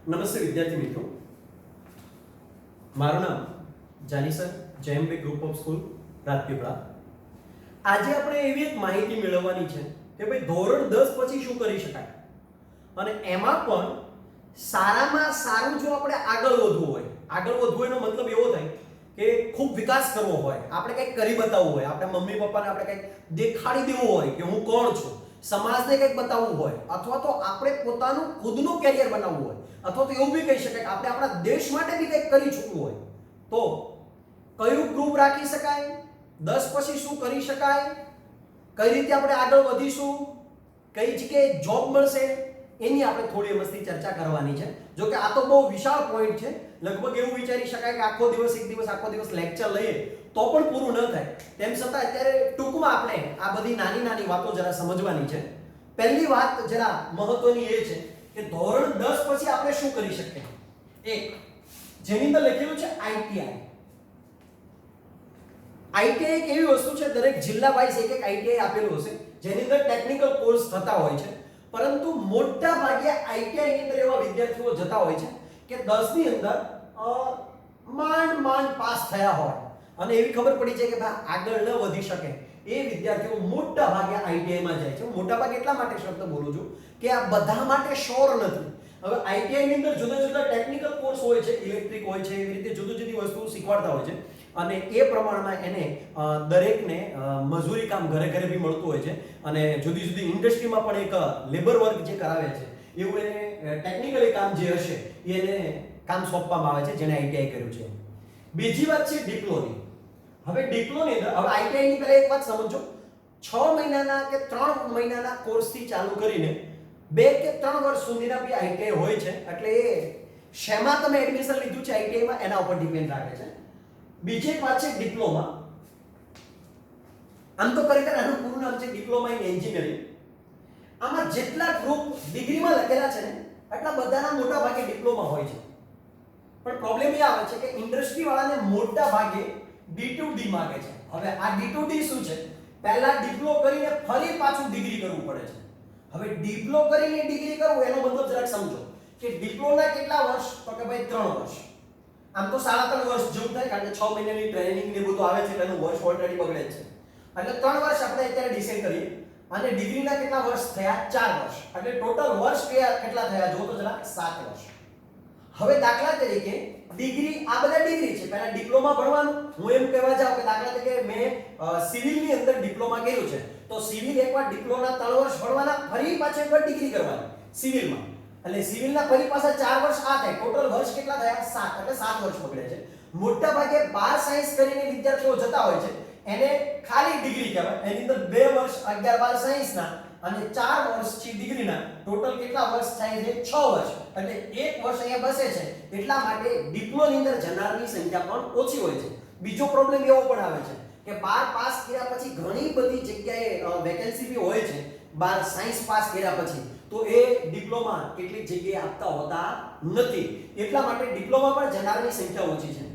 નમસ્તે વિદ્યાર્થી મિત્રો, મારું નામ Jani sir, JMB group of school Rajpipla. આજે આપણે એવી એક માહિતી મેળવવાની છે કે ભાઈ ધોરણ 10 પછી શું કરી શકાય, અને એમાં પણ સારામાં સારું જો આપણે આગળ વધવું એનો મતલબ એવો થાય કે ખૂબ વિકાસ કરવો હોય, આપણે કંઈક કરી બતાવવું હોય, આપણે મમ્મી પપ્પાને આપણે કંઈક દેખાડી દેવું હોય કે હું કોણ છું, સમાજને કંઈક બતાવવું હોય, અથવા તો આપણે પોતાનું ખુદનું કેરિયર બનાવવું હોય, અથવા તો એવું બી કહી શકાય કે આપણે આપણા દેશ માટે બી કંઈક કરી ચૂકવું હોય, તો કયું ગ્રુપ રાખી શકાય, 10 પછી શું કરી શકાય, કઈ રીતે આપણે આગળ વધીશું, કઈ જગ્યાએ જોબ મળશે, એની આપણે થોડી મસ્તી ચર્ચા કરવાની છે. જો કે આ તો બહુ વિશાળ પોઈન્ટ છે, લગભગ એવું વિચારી શકાય કે આખો દિવસ લેક્ચર લઈએ તો પણ પૂરું ન થાય. તેમ છતાં અત્યારે ટૂંકમાં આપણે આ બધી નાની નાની વાતો જરા સમજવાની છે. પહેલી વાત જરા મહત્વની એ છે કે ધોરણ 10 પછી આપણે શું કરી શકીએ. એક જેની અંદર લખેલું છે આઈટીઆઈ. આઈટીઆઈ એક એવી વસ્તુ છે, દરેક જિલ્લા વાઇઝ એક આઈટીઆઈ આપેલું હશે જેની અંદર ટેકનિકલ કોર્સ થતા હોય છે, પરંતુ મોટા ભાગે આઈટીઆઈ ની અંદર એવા વિદ્યાર્થીઓ જતા હોય છે કે 10 ની અંદર માંડ પાસ થયા હોય અને એવી ખબર પડી છે કે ભાઈ આગળ ન વધી શકે, એ વિદ્યાર્થીઓ મોટા ભાગે આઈટીઆઈ માં જાય છે. મોટા ભાગે એટલા માટે શબ્દ બોલું છું કે આ બધા માટે શ્યોર નથી. હવે આઈટીઆઈ ની અંદર જુદા જુદા ટેકનિકલ કોર્સ હોય છે, ઇલેક્ટ્રિક હોય છે, એવી રીતે જુદી જુદી વસ્તુઓ શીખવાડતા હોય છે, અને એ પ્રમાણમાં એને દરેકને મજૂરી કામ ઘરે ઘરે બી મળતું હોય છે, અને જુદી જુદી ઇન્ડસ્ટ્રીમાં પણ એક લેબર વર્ક જે કરાવે છે એવું એને ટેકનિકલી કામ જે હશે એને કામ સોંપવામાં આવે છે, જેને આઈટીઆઈ કર્યું છે. બીજી વાત છે ડિપ્લોની. હવે ડિપ્લોની અંદર હવે આઈટીઆઈ ની પહેલા એક વાત સમજો, 6 મહિનાના કે 3 મહિનાના કોર્સથી ચાલુ કરીને 2 કે 3 વર્ષ સુધીના બી આઈટીઆઈ હોય છે, એટલે એ શેમાં તમે એડમિશન લીધું છે આઈટીઆઈ માં એના ઉપર ડિપેન્ડ રાખે છે. બીજી એક વાત છે ડિપ્લોમા. આમ તો ખરેખર આનું પૂરું નામ છે ડિપ્લોમા ઇન એન્જિનિયરિંગ. આમાં જેટલા ગ્રુપ ડિગ્રીમાં લખેલા છે ને એટલા બધાના મોટા ભાગે ડિપ્લોમા હોય છે, પણ પ્રોબ્લેમ એ આવે છે કે ઇન્ડસ્ટ્રી વાળાને મોટા ભાગે D2D માંગે છે. હવે આ D2D શું છે, પહેલા ડિપ્લો કરીને ફરી પાછું ડિગ્રી કરવું પડે છે. હવે ડિપ્લો કરીને ડિગ્રી કરવું એનો મતલબ જરાક સમજો કે ડિપ્લોના કેટલા વર્ષ, તો કે ભાઈ 3 વર્ષ. આમ તો 3.5 વર્ષ જેવું થાય, કારણ કે 6 મહિનાની ટ્રેનિંગ ને બધું આવે છે એટલે એનું વર્ષ ઓલરેડી બગડે છે. એટલે 3 વર્ષ આપણે અત્યારે ડિસાઈડ કરીએ, અને ડિગ્રીના કેટલા વર્ષ થયા, 4 વર્ષ. એટલે ટોટલ વર્ષ કેટલા થયા જો તો જરા 7 વર્ષ. હવે દાખલા તરીકે ડિગ્રી, આ બધા ડિગ્રી છે, પહેલા ડિપ્લોમા ભણવાનું. હું એમ કહેવા જાઉં કે દાખલા તરીકે મેં સિવિલ ની અંદર ડિપ્લોમા કર્યું છે, તો સિવિલ એકવાર ડિપ્લોના 3 વર્ષ ભણવાના, ફરી પાછું એકવાર ડિગ્રી કરવાની સિવિલમાં, એટલે સિવિલના ફરી પાછા 4 વર્ષ આ થાય, ટોટલ વર્ષ કેટલા થયા 7, એટલે 7 વર્ષ બગડે છે. મોટા ભાગે 12 સાયન્સ કરીને વિદ્યાર્થીઓ જતા હોય છે, એને ખાલી ડિગ્રી કહેવાય. એની અંદર 2 વર્ષ 11-12 સાયન્સના અને 4 વર્ષ છે ડિગ્રીના, ટોટલ કેટલા વર્ષ થાય છે 6 વર્ષ. એટલે 1 વર્ષ અહીંયા બસે છે, એટલા માટે ડિપ્લોની અંદર જનારની સંખ્યા પણ ઓછી હોય છે. બીજો પ્રોબ્લેમ એવો પણ આવે છે કે 12 પાસ કર્યા પછી ઘણી બધી જગ્યાએ વેકેન્સી બી હોય છે 12 સાયન્સ પાસ કર્યા પછી, તો એ ડિપ્લોમા કેટલીક જગ્યાએ આપતા હોતા નથી, એટલા માટે ડિપ્લોમા પર જનારની સંખ્યા ઓછી છે.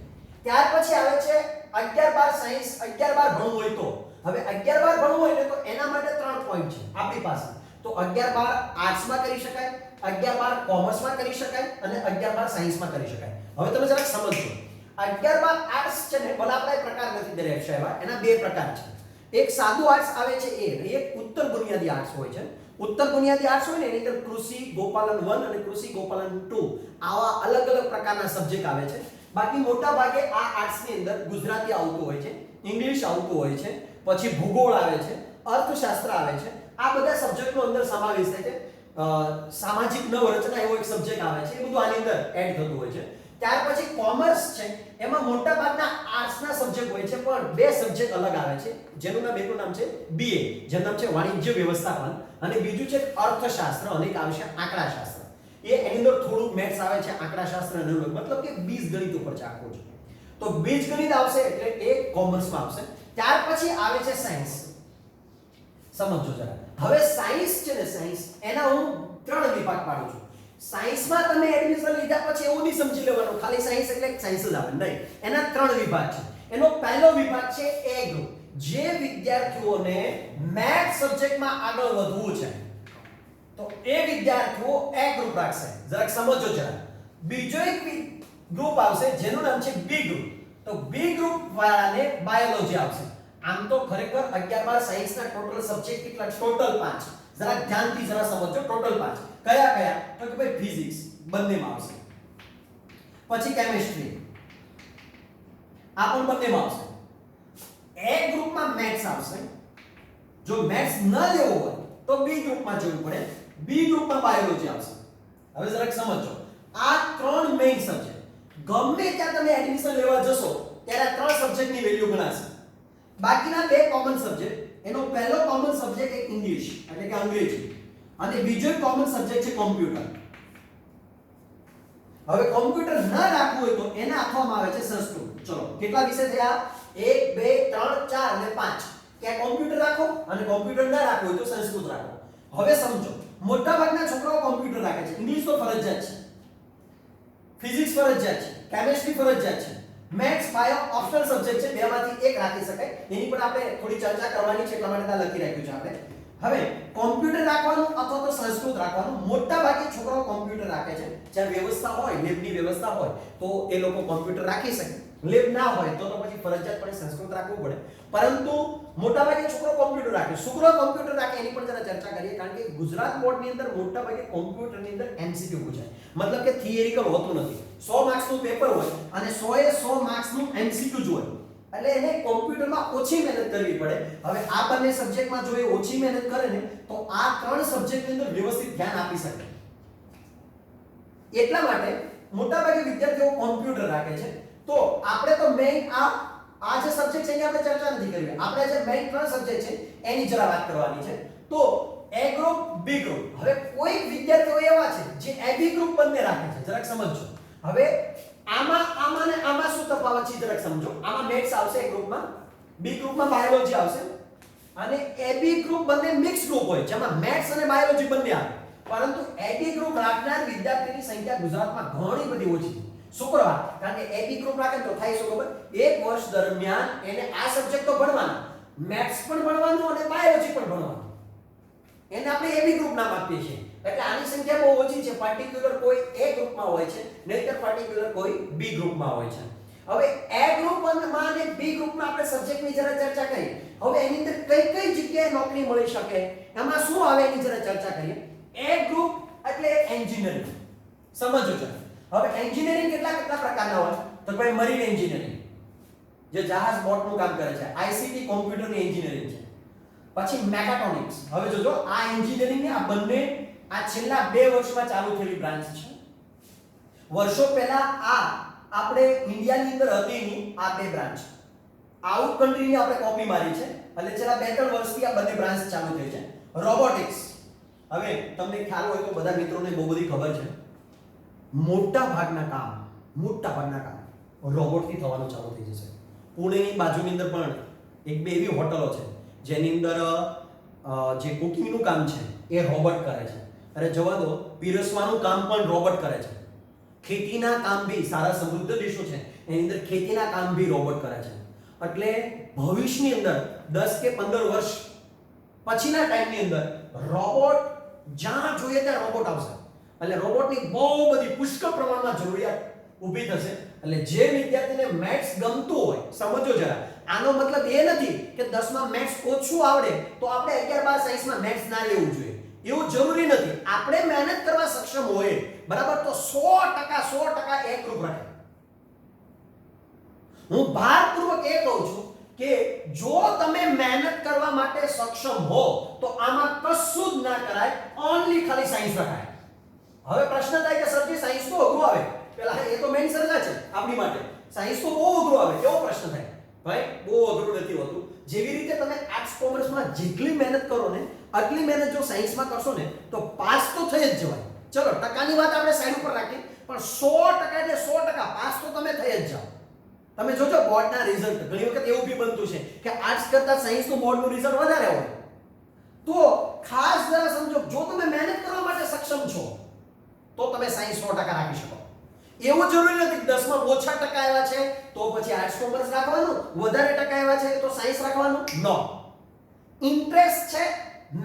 ત્યાર પછી આવે છે 11-12 સાયન્સ, 11-12 ભણવું હોય તો. હવે 11-12 ભણવું હોય ને તો એના માટે 3 પોઈન્ટ છે આપણી પાસે. તો 11-12 આર્ટ્સમાં કરી શકાય, 11-12 કોમર્સમાં કરી શકાય, અને 11-12 સાયન્સમાં કરી શકાય. હવે તમે જરાક સમજજો, 11-12 આર્ટ્સ છે ને ભલા આપણા પ્રકાર નથી દરેક શહેરમાં, એના 2 પ્રકાર છે. એક સાદું આર્ટ્સ આવે છે, એક ઉત્તર બુનિયાદી આર્ટ્સ હોય છે. ઉત્તર બુનિયાદી આર્ટ્સ હોય ને એની અંદર કૃષિ ગોપાલન 1 અને કૃષિ ગોપાલન 2 આવા અલગ અલગ પ્રકારના સબ્જેક્ટ આવે છે. બાકી મોટા ભાગે આ આર્ટ્સ ની અંદર ગુજરાતી આવતું હોય છે, ઇંગ્લિશ આવતું હોય છે, પછી ભૂગોળ આવે છે, અર્થશાસ્ત્ર આવે છે, આ બધા સબ્જેક્ટનો અંદર સમાવેશ થાય છે. સામાજિક નવરચના એવો એક સબ્જેક્ટ આવે છે, એ બધું આની અંદર એડ થતું હોય છે. ત્યાર પછી કોમર્સ છે, એમાં મોટા ભાગના આર્ટ્સના સબ્જેક્ટ હોય છે, પણ 2 સબ્જેક્ટ અલગ આવે છે, જેનું નામ છે BA, જેનું નામ છે વાણિજ્ય વ્યવસ્થાપન, અને બીજું છે અર્થશાસ્ત્ર, અને એક આવશે આંકડાશાસ્ત્ર. એની અંદર થોડુંક મેથ્સ આવે છે, આંકડાશાસ્ત્ર અને મતલબ કે બીજગણિત ઉપર છે આખું છે. તો બીજગણિત આવશે એટલે એ કોમર્સમાં આવશે. ત્યાર પછી આવે છે સાયન્સ. સમજો જરા. હવે સાયન્સ છે ને, સાયન્સ એના હું 3 વિભાગ પાડું છું. સાયન્સમાં તમે એડમિશન લીધા પછી એવું નહીં સમજી લેવાનું ખાલી સાયન્સ એટલે સાયન્સ જ આવે, નહીં. એના 3 વિભાગ છે. એનો પહેલો વિભાગ છે એ ગ્રુપ, જે વિદ્યાર્થીઓને મેથ્સ સબ્જેક્ટમાં આગળ વધવું છે, તો એ વિદ્યાર્થીઓ એ ગ્રુપ રાખશે. જરાક સમજો જરા. બીજો એક ગ્રુપ આવશે જેનું નામ છે બી ગ્રુપ. તો બી ગ્રુપ વાળાને બાયોલોજી આવશે. આમ તો ખરેખર 11 12 સાયન્સના ટોટલ સબ્જેક્ટ કેટલા? ટોટલ 5. જરા ધ્યાનથી જરા સમજો. ટોટલ 5 કયા કયા? તો કે ભાઈ ફિઝિક્સ બંનેમાં આવશે, પછી કેમિસ્ટ્રી આ પણ બંનેમાં આવશે. એ ગ્રુપમાં મેથ્સ આવશે. જો મેથ્સ ન લેવો હોય તો બી ગ્રુપમાં જવું પડે. બી ગ્રુપમાં બાયોલોજી આવશે. હવે જરાક સમજો, આ ત્રણ મેઇન સબ્જેક્ટ. ગમે ત્યાં તમે એડમિશન લેવા જશો ત્યારે આ ત્રણ સબ્જેક્ટની વેલ્યુ ગણાશે. બાકીના બે કોમન સબ્જેક્ટ. એનો પહેલો કોમન સબ્જેક્ટ એક ઇંગ્લિશ એટલે કે અંગ્રેજી, અને બીજો કોમન સબ્જેક્ટ છે કોમ્પ્યુટર. હવે કોમ્પ્યુટર ન રાખવું હોય તો એને આપવામાં આવે છે સંસ્કૃત. ચલો કેટલા વિષય થયા? 1 2 3 4 અને 5. કે કોમ્પ્યુટર રાખો અને કોમ્પ્યુટર ન રાખવું હોય તો સંસ્કૃત રાખો. હવે સમજો, મોટા ભાગના છોકરાઓ કોમ્પ્યુટર રાખે છે. ઇંગ્લિશ તો ફરજિયાત છે, ફિઝિક્સ ફરજિયાત છે, કેમિસ્ટ્રી ફરજિયાત છે, મેથ્સ બાયો ઓપ્શનલ સબ્જેક્ટ છે. બેમાંથી એક રાખી શકાય. એની પણ આપણે થોડી ચર્ચા કરવાની છે, એટલા માટે ત્યાં લખી રાખ્યું છે આપણે. હવે કોમ્પ્યુટર રાખવાનું અથવા તો સંસ્કૃત રાખવાનું. મોટા ભાગે છોકરાઓ કોમ્પ્યુટર રાખે છે. જ્યાં વ્યવસ્થા હોય, લેબની વ્યવસ્થા હોય તો એ લોકો કોમ્પ્યુટર રાખી શકે. લેબ ના હોય તો પછી ફરજિયાતપણે સંસ્કૃત રાખવું પડે. પરંતુ મોટા ભાગે છોકરો કોમ્પ્યુટર રાખે. છોકરો કોમ્પ્યુટર રાખે એની પણ જરા ચર્ચા કરીએ, કારણ કે ગુજરાત બોર્ડની અંદર મોટા ભાગે કોમ્પ્યુટરની અંદર એમસીક્યુ પૂછાય. મતલબ કે થિયરિકલ હોતું નથી. 100 માર્ક્સનું પેપર હોય અને 100 એ 100 માર્ક્સનું એમસીક્યુ જ હોય. એટલે એને કોમ્પ્યુટરમાં ઓછી મહેનત કરવી પડે. હવે આ બંને સબ્જેક્ટમાં જો એ ઓછી મહેનત કરે ને તો આ ત્રણ સબ્જેક્ટની અંદર વ્યવસ્થિત ધ્યાન આપી શકે. એટલા માટે મોટાભાગે વિદ્યાર્થીઓ કોમ્પ્યુટર રાખે છે. તો આપણે તો મેઈન આ જે સબ્જેક્ટ છે એની આપણે ચર્ચા નથી કરવી. આપણે જે મેઈન ત્રણ સબ્જેક્ટ છે એની જરા વાત કરવાની છે. તો એ ગ્રુપ બી ગ્રુપ. હવે કોઈ વિદ્યાર્થીઓ એવા છે જે એ બી ગ્રુપ બંને રાખે છે. જરાક સમજો. હવે આમાં ને આમાં શું તફાવત છે જરાક સમજો. આમાં મેથ્સ આવશે એક ગ્રુપમાં, બી ગ્રુપમાં બાયોલોજી આવશે, અને એ બી ગ્રુપ બંને મિક્સ ગ્રુપ હોય જેમાં મેથ્સ અને બાયોલોજી બંને આવે. પરંતુ એ બી ગ્રુપ રાખનાર વિદ્યાર્થીની સંખ્યા ગુજરાતમાં ઘણી બધી ઓછી છે. શું કરવા? કારણ કે એ બી ગ્રુપ રાખે તો થાય શું ખબર? એક વર્ષ દરમિયાન એને આ સબ્જેક્ટ તો ભણવાના, મેથ્સ પણ ભણવાનું અને બાયોલોજી પણ ભણવાનું. એને આપણે એ બી ગ્રુપ નામ આપીએ છીએ. એટલે આની સંખ્યા બહુ ઓછી છે. પાર્ટિક્યુલર કોઈ એ ગ્રુપમાં હોય છે, નહીતર પાર્ટિક્યુલર કોઈ બી ગ્રુપમાં હોય છે. હવે એ ગ્રુપમાં અને બી ગ્રુપમાં આપણે સબ્જેક્ટની જરા ચર્ચા કરીએ. હવે એની અંદર કઈ કઈ જગ્યાએ નોકરી મળી શકે, એમાં શું આવે એની જરા ચર્ચા કરીએ. એ ગ્રુપ એટલે એન્જિનિયરિંગ. સમજો છો. હવે એન્જિનિયરિંગ કેટલા પ્રકારના હોય? તો ભાઈ મરીન એન્જિનિયરિંગ જે જહાજ બોટનું કામ કરે છે, આઈસીટી કોમ્પ્યુટરની એન્જિનિયરિંગ છે, પછી મેકાટ્રોનિક્સ. હવે જોજો આ એન્જિનિયરિંગ આ બંને આ છેલ્લા 2 વર્ષમાં ચાલુ થયેલી બ્રાન્ચ છે. વર્ષો પહેલા આ આપણે ઇન્ડિયાની અંદર હતી નહીં આ બે બ્રાન્ચ. આઉટ કન્ટ્રીની આપણે કોપી મારી છે. એટલે છેલ્લા 2-3 વર્ષથી આ બંને બ્રાન્ચ ચાલુ થઈ છે. રોબોટિક્સ. હવે તમને ખ્યાલ હોય તો બધા મિત્રોને બહુ બધી ખબર છે. મોટા ભાગના કામ રોબોટથી થવાનું ચાલુ થઈ જશે. પુણેની બાજુની અંદર પણ એક બે એવી હોટલો છે જેની અંદર જે કુકિંગનું કામ છે એ રોબોટ કરે છે. અરે જવા દો, પીરસવાનું કામ પણ રોબોટ કરે છે. ખેતીના કામ બી સારા સમૃદ્ધ દેશો છે એની અંદર ખેતીના કામ બી રોબોટ કરે છે. એટલે ભવિષ્યની અંદર 10 કે 15 વર્ષ પછીના ટાઈમની અંદર રોબોટ જ્યાં જોઈએ ત્યાં રોબોટ આવશે. એટલે રોબોટની બહુ બધી પુષ્કળ પ્રમાણમાં જરૂરિયાત ઊભી થશે. એટલે જે વિદ્યાર્થીને મેથ્સ ગમતું હોય, સમજો જરા, આનો મતલબ એ નથી કે 10માં મેથ્સ ઓછું આવડે તો આપણે 11 12 સાયન્સમાં મેથ્સ ના લેવું જોઈએ. એવું જરૂરી નથી. આપણે મહેનત કરવા સક્ષમ હોય બરાબર તો 100% એક ગ્રુપ રાખે. હું ભારપૂર્વક એ કહું છું કે જો તમે મહેનત કરવા માટે સક્ષમ હો તો આમાં કશું જ ના કરાય, ઓન્લી ખાલી સાયન્સ રખાય. હવે પ્રશ્ન થાય કે સરજી સાયન્સ તો અઘરું આવે. પેલા એ તો મેઈન સર્જા છે આપણી માટે. સાયન્સ તો બહુ અઘરું આવે. કેવો પ્રશ્ન થાય? ભાઈ બહુ અઘરું નથી હોતું. જેવી રીતે તમે આર્ટ્સ કોમર્સમાં જેટલી મહેનત કરો ને આટલી મહેનત જો સાયન્સમાં કરશો ને તો પાસ તો થઈ જ જવાય. ચલો ટકાની વાત આપણે સાઈડ ઉપર રાખીએ, પણ 100% એટલે 100% પાસ તો તમે થઈ જ જાઓ. તમે જોજો બોર્ડના રિઝલ્ટ ઘણી વખત એવું બી બનતું છે કે આર્ટ્સ કરતા સાયન્સનું બોર્ડનું રિઝલ્ટ વધારે હોય. તો ખાસ જરા સમજો, જો તમે મહેનત કરવા માટે સક્ષમ છો તો તમે સાયન્સ 100% રાખી શકો. એવું જરૂરી નથી કે 10માં ઓછા ટકા આવ્યા છે તો પછી આર્ટ્સ કોમર્સ રાખવાનું, વધારે ટકા આવ્યા છે તો સાયન્સ રાખવાનું. નો, ઇન્ટરેસ્ટ છે,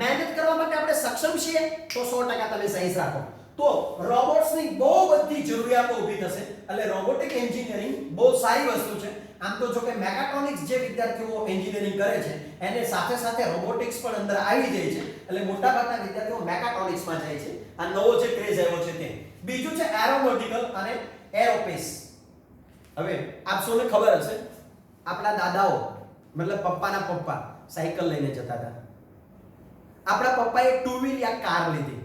મહેનત કરવા માટે આપણે સક્ષમ છીએ તો 100% તમે સાયન્સ રાખો. તો રોબોટ્સ રોબોટ્સની બહુ બધી જરૂરિયાતો ઊભી થશે એટલે રોબોટિક એન્જિનિયરિંગ બહુ સારી વસ્તુ છે. આમ તો જો કે મેકાટ્રોનિક્સ જે વિદ્યાર્થીઓ એન્જિનિયરિંગ કરે છે એને સાથે સાથે રોબોટિક્સ પણ અંદર આવી જાય છે એટલે મોટાભાગના વિદ્યાર્થીઓ મેકાટ્રોનિક્સમાં જાય છે. આ નવો જે ક્રેઝ આવ્યો છે તે. બીજું છે એરોનોટિકલ અને એરોસ્પેસ. હવે આપ સૌને ખબર હશે આપણા દાદાઓ મતલબ પપ્પાના પપ્પા સાયકલ લઈને જતા હતા. આપણા પપ્પાએ ટુ વ્હીલ યા કાર લીધી,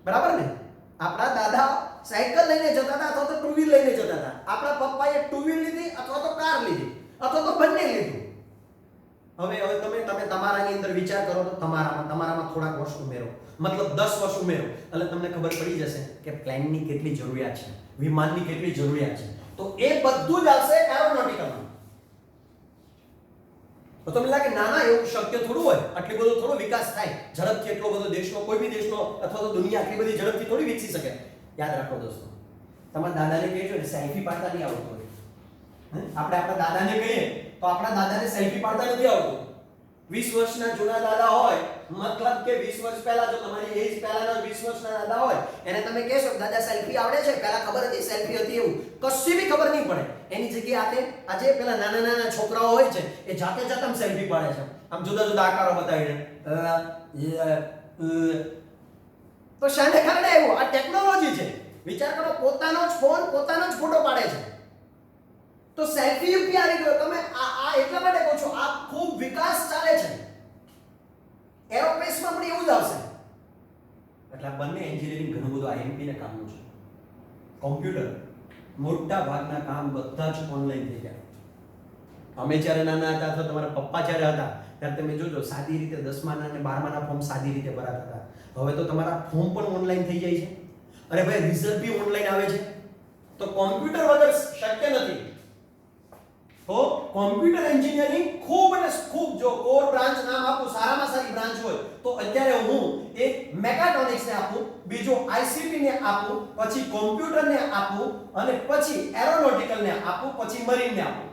બરાબર ને? આપણા દાદા સાયકલ લઈને જતા હતા અથવા તો ટુ વ્હીલ લઈને જતા હતા. આપણા પપ્પાએ ટુ વ્હીલ લીધી અથવા તો કાર લીધી અથવા તો બંને લીધું. હવે તમે તમારાની અંદર વિચાર કરો તો તમારામાં થોડાક વર્ષ ઉમેરો, મતલબ 10 વર્ષ ઉમેરો એટલે તમને ખબર પડી જશે કે પ્લેનની કેટલી જરૂરિયાત છે, વિમાનની કેટલી જરૂરિયાત છે. તો એ બધું જ આવશે એરોનોટિકલમાં. તો તમને લાગે નાના એવું શક્ય થોડું હોય, આટલી બધો થોડો વિકાસ થાય ઝડપથી, એટલો બધો દેશનો કોઈ બી દેશનો અથવા તો દુનિયા આટલી બધી ઝડપથી થોડી વિકસી શકે. યાદ રાખો દોસ્તો, તમારા દાદાને કહેજો ને સેલ્ફી પાડતા નહીં આવડતું હોય. આપણે આપણા દાદાને કહીએ તો આપણા દાદાને સેલ્ફી પાડતા નથી આવડતું. 20 વર્ષના જૂના દાદા હોય, મતલબ કે 20 વર્ષ પહેલા જો તમારી એજ પહેલાના 20 વર્ષના દાદા હોય એને તમે કહેશો દાદા સેલ્ફી આવડે છે? પહેલા ખબર હતી સેલ્ફી હતી એવું કશું બી ખબર નહીં પડે. એની જગ્યાએ આજે પેલા નાના છોકરાઓ હોય છે એ જાતે આમ સેલ્ફી પાડે છે, આમ જુદા જુદા આકારો બતાવીને. તો શાને કારણે આવ્યું? આ ટેકનોલોજી છે. વિચાર કરો, પોતાનો જ ફોન પોતાનો જ ફોટો પાડે છે. તો સેલ્ફી યુગ આવી ગયો. તમે આ એટલા માટે કહો છો આ ખૂબ વિકાસ ચાલે છે. એરોસ્પેસમાં પણ એવું જ આવશે. એટલે આ બંને એન્જિનિયરિંગ ઘણું બધું આઈએમપી ને કામનું છે. કોમ્પ્યુટર મોટા ભાગના કામ બધા જ ઓનલાઈન થઈ ગયા. અમે જ્યારે નાના હતા અથવા તમારા પપ્પા જ્યારે હતા ત્યારે તમે જોજો સાદી રીતે 10માના અને 12માના ફોર્મ સાદી રીતે ભરાતા હતા. હવે તો તમારા ફોર્મ પણ ઓનલાઈન થઈ જાય છે. અરે ભાઈ રિઝલ્ટ બી ઓનલાઈન આવે છે. તો કોમ્પ્યુટર વગર શક્ય નથી. તો કોમ્પ્યુટર એન્જિનિયરિંગ ખૂબ અને ખૂબ, જો કોર બ્રાન્ચ નામ આપું સારામાં સારી બ્રાન્ચ હોય તો અત્યારે હું એક મેકાટ્રોનિક્સ ને આપું, બીજો આઈસીટી ને આપું, પછી કોમ્પ્યુટર ને આપું અને પછી એરોનોટિકલ ને આપું, પછી મરીન ને આપું.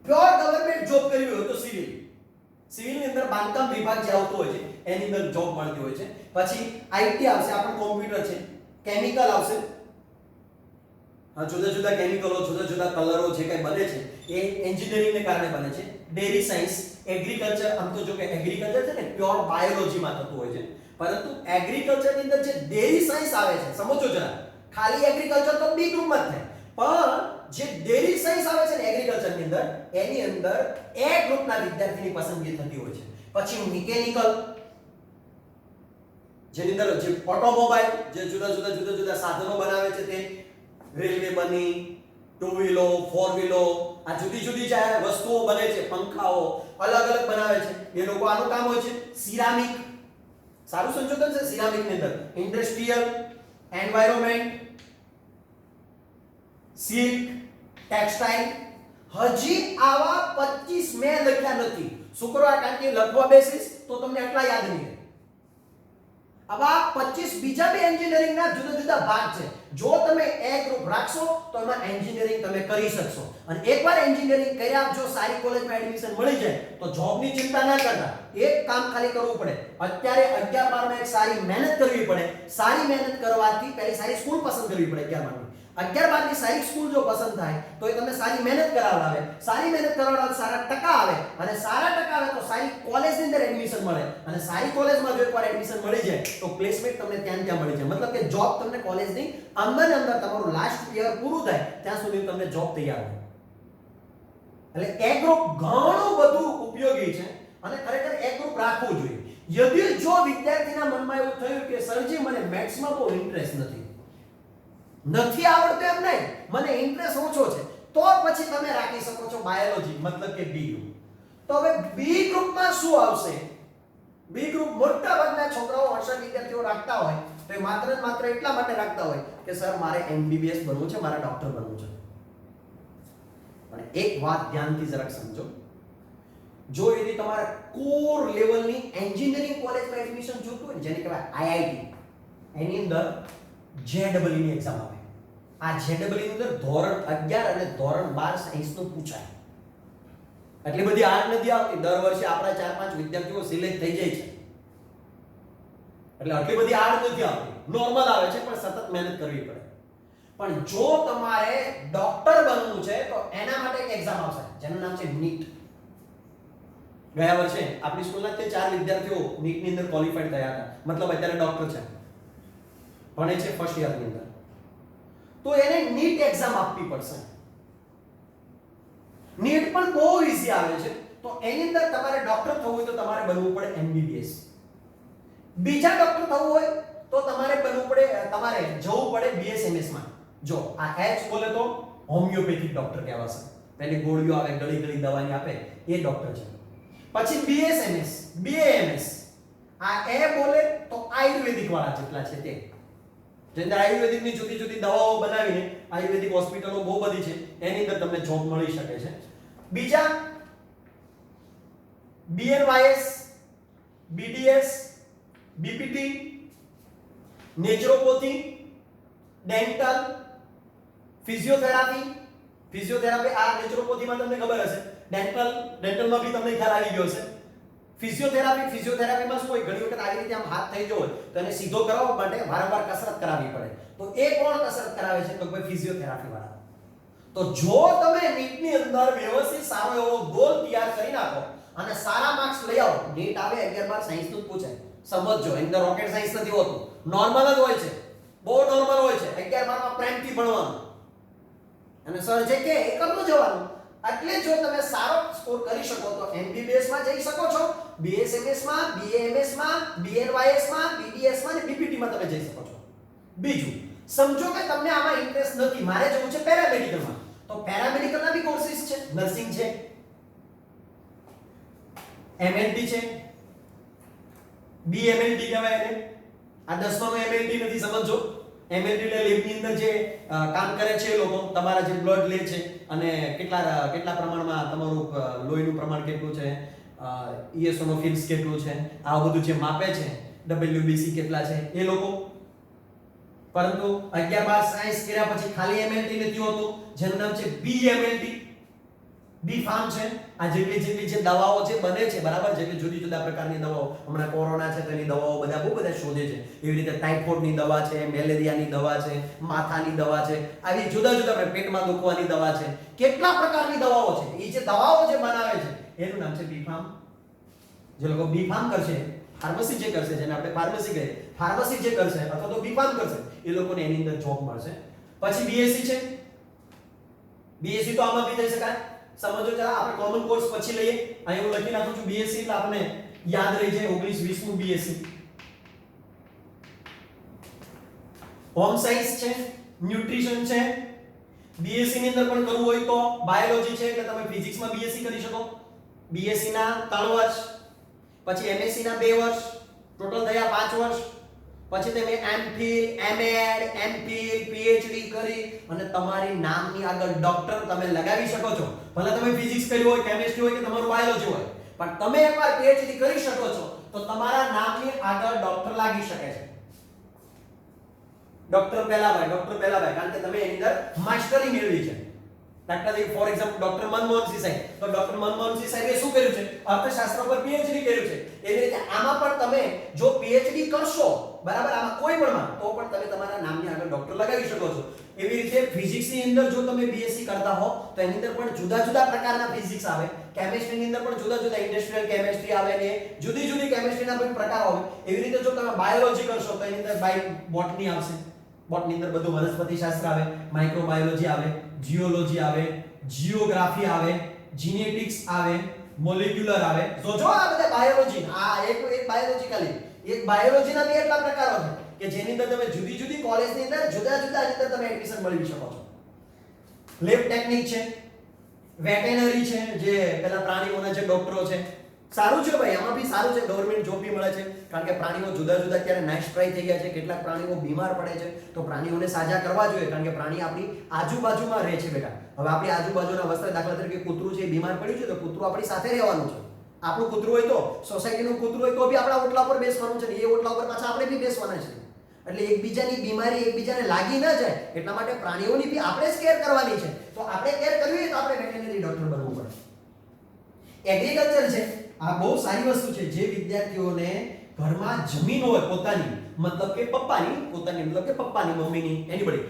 પ્યોર ગવર્નમેન્ટ જોબ કરવી હોય તો સિવિલ ની અંદર બાંધકામ વિભાગ જે આવતો હોય છે એની અંદર જોબ મળતી હોય છે. પછી આઈટી આવશે, આપણું કોમ્પ્યુટર છે. કેમિકલ આવશે, જુદા જુદા કેમિકલો, જુદા જુદા કલરો જે કંઈ બને છે એ એન્જિનિયરિંગને કારણે બને છે. ડેરી સાયન્સ, એગ્રીકલ્ચર, આમ તો જો કે એગ્રીકલ્ચર છે ને પ્યોર બાયોલોજીમાં થતું હોય છે, પરંતુ એગ્રીકલ્ચરની અંદર જે ડેરી સાયન્સ આવે છે, સમજો જરા, ખાલી એગ્રીકલ્ચર તો બી ગ્રુપમાં જ થાય, પણ જે ડેરી સાયન્સ આવે છે ને એગ્રીકલ્ચરની અંદર, એની અંદર એ ગ્રુપના વિદ્યાર્થીની પસંદગી થતી હોય છે. પછી મિકેનિકલ, જેની અંદર જે ઓટોમોબાઈલ, જે જુદા જુદા સાધનો બનાવે છે તે, રેલવે બની, ટુ વ્હીલો, ફોર વ્હીલો, આ જુદી જુદી જે વસ્તુઓ બને છે, પંખાઓ અલગ અલગ બનાવે છે, એ લોકો આનું કામ હોય છે. સિરામિક, સારું સંશોધન છે સિરામિક ની અંદર. Industrial, environment, silk, textile. હજી આવા 25 મેં લખ્યા નથી. શુક્રવાર કારણ કે લખવા બેસીશ તો તમને આટલા યાદ નહીં રહે. આવા 25 બીજા બે એન્જિનિયરિંગના જુદા જુદા ભાગ છે. જો તમે એ ગ્રુપ રાખશો તો એમાં એન્જિનિયરિંગ તમે કરી શકશો. અને એકવાર એન્જિનિયરિંગ કર્યા, જો સારી કોલેજમાં એડમિશન મળી જાય તો જોબની ચિંતા ના કરતા. એક કામ ખાલી કરવું પડે. અત્યારે 11-12 માં એક સારી મહેનત કરવી પડે. સારી મહેનત કરવાથી પહેલી સારી સ્કૂલ પસંદ કરવી પડે. 11-12 ની સારી સ્કૂલ જો પસંદ થાય તો એ તમને સારી મહેનત કરાવડાવે. સારી મહેનત કરાવડાવે સારા ટકા આવે, અને સારા ટકા આવે તો સારી કોલેજની અંદર એડમિશન મળે, અને સારી કોલેજમાં જો એકવાર એડમિશન મળી જાય તો પ્લેસમેન્ટ તમને ત્યાં મળી જાય. મતલબ કે જોબ તમને કોલેજની અંદર તમારું લાસ્ટ યર પૂરું થાય ત્યાં સુધી તમને જોબ તૈયાર હોય. એટલે એ ગ્રુપ ઘણું બધું ઉપયોગી છે અને ખરેખર એ ગ્રુપ રાખવું જોઈએ. યદિ જો વિદ્યાર્થીના મનમાં એવું થયું કે સરજી મને મેથ્સમાં બહુ ઇન્ટરેસ્ટ નથી આવડતું, એમ નહીં, મને ઇન્ટરેસ્ટ ઓછો છે, તો પછી તમે રાખી શકો છો બાયોલોજી, મતલબ કે બી ગ્રુપ. તો હવે બી ગ્રુપમાં શું આવશે? બી ગ્રુપ મોટા ભાગના છોકરાઓ હોશિયાર વિદ્યાર્થીઓ રાખતા હોય તો એ માત્ર ને માત્ર એટલા માટે રાખતા હોય કે સર મારે એમબીબીએસ બનવું છે, મારે ડોક્ટર બનવું છે. પણ એક વાત ધ્યાનથી જરાક સમજો, જો એની તમારે કોર લેવલની એન્જિનિયરિંગ કોલેજમાં એડમિશન જોતું હોય, જેને કહેવાય આઈઆઈટી, એની અંદર JEE ની એક્ઝામ આવે. આ JEE ની અંદર ધોરણ 11 અને ધોરણ 12 સાયન્સનું પૂછાય. એટલી બધી હાર્ડ નથી આવતી. દર વર્ષે આપણા 4-5 વિદ્યાર્થીઓ સિલેક્ટ થઈ જાય છે. એટલે આટલી બધી હાર્ડ નથી આવતી, નોર્મલ આવે છે, પણ સતત મહેનત કરવી પડે. પણ જો તમારે ડોક્ટર બનવું છે તો એના માટે એક એક્ઝામ આવશે જેનું નામ છે નીટ. ગયા વર્ષે આપણી સ્કૂલના તે 4 વિદ્યાર્થીઓ નીટની અંદર ક્વોલિફાઈડ થયા હતા, મતલબ અત્યારે ડોક્ટર છે, ભણે છે ફર્સ્ટ યરની અંદર. તો એને નીટ એક્ઝામ આપવી પડશે. નીટ પણ બહુ ઈઝી આવે છે. તો એની અંદર તમારે ડોક્ટર થવું હોય તો તમારે બનવું પડે MBBS. બીજા ડોક્ટર થવું હોય તો તમારે બનવું પડે, તમારે જવું પડે BSMS માં. જો આ H બોલે તો હોમિયોપેથિક ડોક્ટર કહેવાશે. પેલી ગોળીઓ આવે, ગળી ગળી દવાની આપે, એ ડોક્ટર છે. પછી BSMS, BAMS. આ એ બોલે તો આયુર્વેદિક વાળા જેટલા છે તે. જેની આયુર્વેદિકની જુદી જુદી દવાઓ બનાવીને આયુર્વેદિક હોસ્પિટલો બહુ બધી છે, એની અંદર તમને જોબ મળી શકે છે. બીજા BNYS, BDS, BPT, naturopathy, dental, physiotherapy. Physiotherapy આ નેચરોપેથીમાં તમને ખબર હશે, ડેન્ટલમાં બી તમને ખ્યાલ આવી ગયો હશે. ફિઝિયોથેરાપીમાં શું હોય, ઘણી વખત આવી રીતે આમ હાથ થઈ ગયો હોય તો એને સીધો કરાવવા માટે વારંવાર કસરત કરાવવી પડે. તો એ કોણ કસરત કરાવે છે? તો ભાઈ ફિઝિયોથેરાપી વાળા. તો જો તમે નીટની અંદર વ્યવસ્થિત સારો એવો ગોલ તૈયાર કરી નાખો અને સારા માર્ક્સ લઈ આવો, નીટ આવે 11 બાર સાયન્સ નું પૂછે, સમજજો એની અંદર રોકેટ સાયન્સ નથી હોતું, નોર્મલ જ હોય છે, બહુ નોર્મલ હોય છે. 11 બારમાં પ્રેમથી ભણવાનું અને સર જે કે એ કરતું જવાનું. એટલે જો તમે સારો સ્કોર કરી શકો તો MBBS માં જઈ શકો છો, BSMS માં, BAMS માં, BNYS માં, BDS માં અને BPT માં તમે જઈ શકો છો. બીજું સમજો કે તમને આમાં ઇન્ટરેસ્ટ નથી, મારે જવું છે પેરામેડિકલમાં, તો પેરામેડિકલના બી કોર્સિસ છે, નર્સિંગ છે, MLT છે, BMLT કહેવાય એને. આ 10માનું MLT નથી, સમજો. MLT એટલે લેબની અંદર જે કામ કરે છે એ લોકો, તમારા જે બ્લડ લે છે અને કેટલા પ્રમાણમાં તમારું લોહીનું પ્રમાણ કેટલું છે, ઇઓસિનોફિલ્સ કેટલું છે, આ બધું જે માપે છે, WBC કેટલા છે એ લોકો. પરંતુ 11 બાર સાયન્સ કર્યા પછી ખાલી MLT નથી હોતું, જેનું નામ છે BMLT. બી ફાર્મ છે. આ જેટલી જે દવાઓ જે બને છે, બરાબર, જેટલી જુદી જુદા પ્રકારની દવાઓ, હમણાં કોરોના છે તેની દવાઓ બહુ બધા શોધે છે. એવી રીતે ટાઇફોઇડની દવા છે, મેલેરિયાની દવા છે, માથાની દવા છે, આવી જુદા જુદા પેટમાં દુખવાની દવા છે, કેટલા પ્રકારની દવાઓ છે. એ જે દવાઓ જે બનાવે છે એનું નામ છે બી ફાર્મ. જે લોકો બી ફાર્મ કરશે, ફાર્મસી જે કરશે, જેને આપણે ફાર્મસી કહીએ, ફાર્મસી જે કરશે અથવા તો બી ફાર્મ કરશે, એ લોકોને એની અંદર જોબ મળશે. પછી BSc છે. BSc તો આમાં બી થઈ શકાય, સમજો. જરા આપણે કોમન કોર્સ પછી લઈએ. અહીં હું લખી નાખું છું BSc, એટલે આપણે યાદ રહી જાય 19-20 નું BSc. હોમ સાયન્સ છે, ન્યુટ્રિશન છે. BSc ની અંદર પણ કરવું હોય તો બાયોલોજી છે, એટલે તમે ફિઝિક્સમાં BSc કરી શકો. BSc ના 3 વર્ષ, પછી MSc ના 2 વર્ષ, ટોટલ થયા 5 વર્ષ. પછી તમે MPhil, MAd, MPhil, PhD કરી અને તમારી નામની આગળ ડોક્ટર તમે લગાવી શકો છો. ભલે તમે ફિઝિક્સ કર્યું હોય, કેમિસ્ટ્રી હોય કે તમારું બાયોલોજી હોય, પણ તમે એકવાર PhD કરી શકો છો તો તમારા નામની આગળ ડોક્ટર લાગી શકે છે. ડોક્ટર પહેલાભાઈ, કારણ કે તમે એની અંદર માસ્ટરી મેળવી છે. દાખલા તરીકે ફોર એક્ઝામ્પલ ડોક્ટર મનમોહનસિંહ સાહેબ, તો ડોક્ટર મનમોહનસિંહ સાહેબે શું કર્યું છે? અર્થશાસ્ત્ર પર PhD કર્યું છે. એવી રીતે આમાં પણ તમે જો PhD કરશો, બરાબર, આમાં કોઈ પણમાં, તો પણ તમે તમારા નામની આગળ ડોક્ટર લગાવી શકો છો. એવી રીતે ફિઝિક્સની અંદર જો તમે BSc કરતા હો તો એની અંદર પણ જુદા જુદા પ્રકારના ફિઝિક્સ આવે. કેમિસ્ટ્રીની અંદર પણ જુદા જુદા ઇન્ડસ્ટ્રીયલ કેમિસ્ટ્રી આવે ને જુદી જુદી કેમિસ્ટ્રીના પણ પ્રકાર આવે. એવી રીતે જો તમે બાયોલોજી કરશો તો એની અંદર બોટની આવશે. બોટની અંદર બધું વનસ્પતિ શાસ્ત્ર આવે, માઇક્રોબાયોલોજી આવે, જીઓલોજી આવે, જીઓગ્રાફી આવે, જીનેટિક્સ આવે, મોલેક્યુલર આવે. જો આ બધા બાયોલોજી, આ એક બાયોલોજીકલી એક બાયોલોજીના બે એટલા પ્રકારો છે કે જેની અંદર તમે જુદી જુદી કોલેજની અંદર જુદા જુદા અંદર તમે એડમિશન મેળવી શકો છો. લેબ ટેકનિક છે, વેટેનરી છે, જે પેલા પ્રાણીઓના જે ડોક્ટરો છે. સારું છે ભાઈ, આમાં બી સારું છે, ગવર્નમેન્ટ જોબ બી મળે છે, કારણ કે પ્રાણીઓ જુદા જુદા અત્યારે નાશ પ્રાય થઈ ગયા છે. કેટલાક પ્રાણીઓ બીમાર પડે છે, તો પ્રાણીઓને સાજા કરવા જોઈએ, કારણ કે પ્રાણી આપણી આજુબાજુમાં રહે છે બેટા. હવે આપણી આજુબાજુના વસ્ત્ર, દાખલા તરીકે કૂતરું છે, બીમાર પડ્યું છે, તો કૂતરું આપણી સાથે રહેવાનું છે. આપણું કૂતરું હોય તો, સોસાયટીનું કૂતરું હોય તો બી આપણા ઓટલા પર બેસવાનું છે, એ ઓટલા ઉપર પાછા આપણે બી બેસવાના છે. એટલે એકબીજાની બીમારી એકબીજાને લાગી ન જાય એટલા માટે પ્રાણીઓની બી આપણે જ કેર કરવાની છે. તો આપણે કેર કરવી તો આપણે વેટેનરી ડોક્ટર બનવું પડે. એગ્રીકલ્ચર છે, આ બહુ સારી વસ્તુ છે. જે વિદ્યાર્થીઓને ઘરમાં જમીન હોય પોતાની, મતલબ કે પપ્પાની, પોતાની મતલબ કે પપ્પાની, મમ્મીની, એનીબડી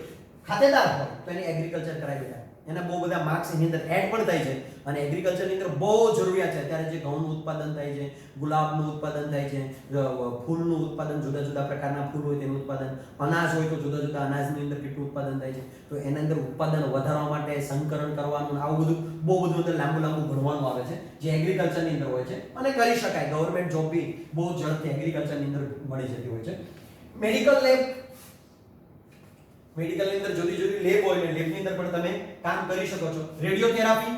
ખાતેદાર હોય તો એને એગ્રીકલ્ચર કરાવી દેવાય. એના બહુ બધા માર્ક્સ એની અંદર એડ પણ થાય છે અને એગ્રીકલ્ચરની અંદર બહુ જરૂરિયાત છે. અત્યારે જે ઘઉંનું ઉત્પાદન થાય છે, ગુલાબનું ઉત્પાદન થાય છે, ફૂલનું ઉત્પાદન, જુદા જુદા પ્રકારના ફૂલ હોય તેનું ઉત્પાદન, અનાજ હોય તો જુદા જુદા અનાજની અંદર કેટલું ઉત્પાદન થાય છે. તો એના અંદર ઉત્પાદન વધારવા માટે સંકરણ કરવાનું, આવું બધું બહુ બધું અંદર લાંબુ ભણવાનું આવે છે જે એગ્રીકલ્ચરની અંદર હોય છે અને કરી શકાય. ગવર્મેન્ટ જોબ બી બહુ ઝડપથી એગ્રીકલ્ચરની અંદર મળી જતી હોય છે. મેડિકલ લેબ, મેડિકલની અંદર જુદી જુદી લેબ હોય ને લેબની અંદર પણ તમે કામ કરી શકો છો. રેડિયોથેરાપી,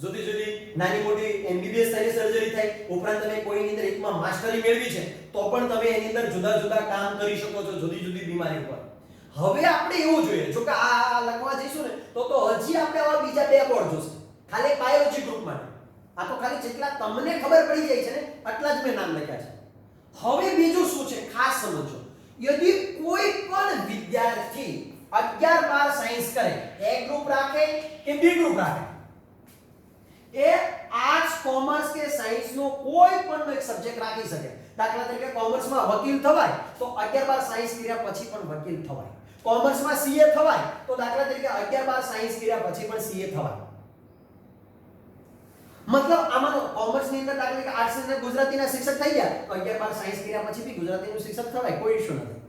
જુદી જુદી નાની મોટી એમબીબીએસ થાય, સર્જરી થાય, ઉપરાંત તમે કોઈની અંદર એકમાં માસ્ટરી મેળવી છે તો પણ તમે એની અંદર જુદા જુદા કામ કરી શકો છો જુદી જુદી બીમારી પર. હવે આપણે એવું જોઈએ, જો કે આ લખવા જઈશું ને તો હજી આપણે આવા બીજા બે બોર્ડ જોશે ખાલી બાયોલોજી ગ્રુપ માટે. આ તો ખાલી જેટલા તમને ખબર પડી જાય છે ને આટલા જ મેં નામ લખ્યા છે. હવે બીજું શું છે ખાસ સમજો. यदि कोई पण विद्यार्थी 11-12 साइंस करे, ए ग्रुप राखे કે બી ગ્રુપ રાખે, એ આર્ટ્સ, કોમર્સ કે સાયન્સ નો કોઈ પણ એક સબ્જેક્ટ રાખી શકે. દાખલા તરીકે કોમર્સમાં વકીલ થવાય તો 11-12 સાયન્સ કર્યા પછી પણ વકીલ થવાય. કોમર્સમાં સીએ થવાય તો દાખલા તરીકે 11-12 સાયન્સ કર્યા પછી પણ સીએ થવાય. मतलब આમાંનો કોમર્સની અંદર દાખલા કે આર્ટ્સ અને ગુજરાતીના શિક્ષક થઈ ગયા તો 11-12 સાયન્સ કર્યા પછી બી ગુજરાતીનું શિક્ષક થવાય, કોઈ ઇશ્યુ નથી.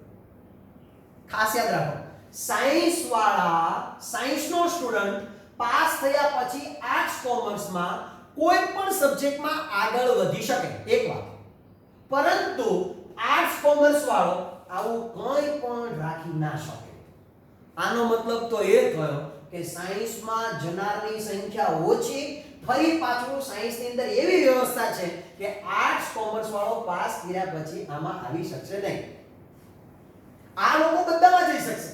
ખાસ યાદ રાખો, સાયન્સ વાળા, સાયન્સનો સ્ટુડન્ટ પાસ થયા પછી આર્ટ્સ કોમર્સમાં કોઈ પણ સબ્જેક્ટમાં આગળ વધી શકે, એક વાત. પરંતુ આર્ટ્સ કોમર્સ વાળો આવું કંઈ પણ રાખી ના શકે. આનો મતલબ તો એ થયો કે સાયન્સમાં જનારની સંખ્યા ઓછી, ફરી પાછું સાયન્સની અંદર એવી વ્યવસ્થા છે કે આર્ટ્સ કોમર્સ વાળો પાસ કર્યા પછી આમાં આવી શકશે નહીં. આ લોકો બધામાં જઈ શકશે.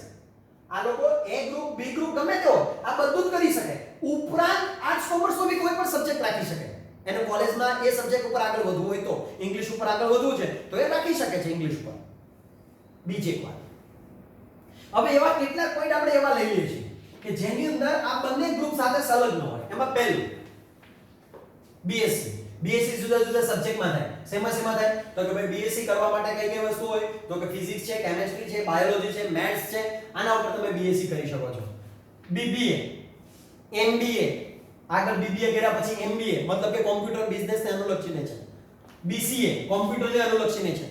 આ લોકો એ ગ્રુપ, બી ગ્રુપ ગમે તે હોય, આ બધું જ કરી શકે. ઉપરાંત આર્ટ્સ કોમર્સ નો બી કોઈ પણ સબ્જેક્ટ રાખી શકે. એને કોલેજમાં એ સબ્જેક્ટ ઉપર આગળ વધવું હોય તો, ઇંગ્લિશ ઉપર આગળ વધવું છે તો એ રાખી શકે છે ઇંગ્લિશ ઉપર. બીજી એક વાત, હવે એવા કેટલાક પોઈન્ટ આપણે એવા લઈ લઈએ છીએ કે જેની અંદર આ બંને ગ્રુપ સાથે સંલગ્ન હોય. એમાં પહેલું બીએસસી. બીએસસી જુદા જુદા સબ્જેક્ટમાં થાય. શેમાં થાય તો કે ભાઈ બીએસસી કરવા માટે કઈ કઈ વસ્તુ હોય તો કે ફિઝિક્સ છે, કેમેસ્ટ્રી છે, બાયોલોજી છે, મેથ્સ છે, આના ઉપર તમે બીએસસી કરી શકો છો. બીબીએ, એમબીએ, આગળ બીબીએ કર્યા પછી એમબીએ મતલબ કે કોમ્પ્યુટર બિઝનેસ ને અનુલક્ષીને છે. બીસીએ કોમ્પ્યુટરને અનુલક્ષીને છે.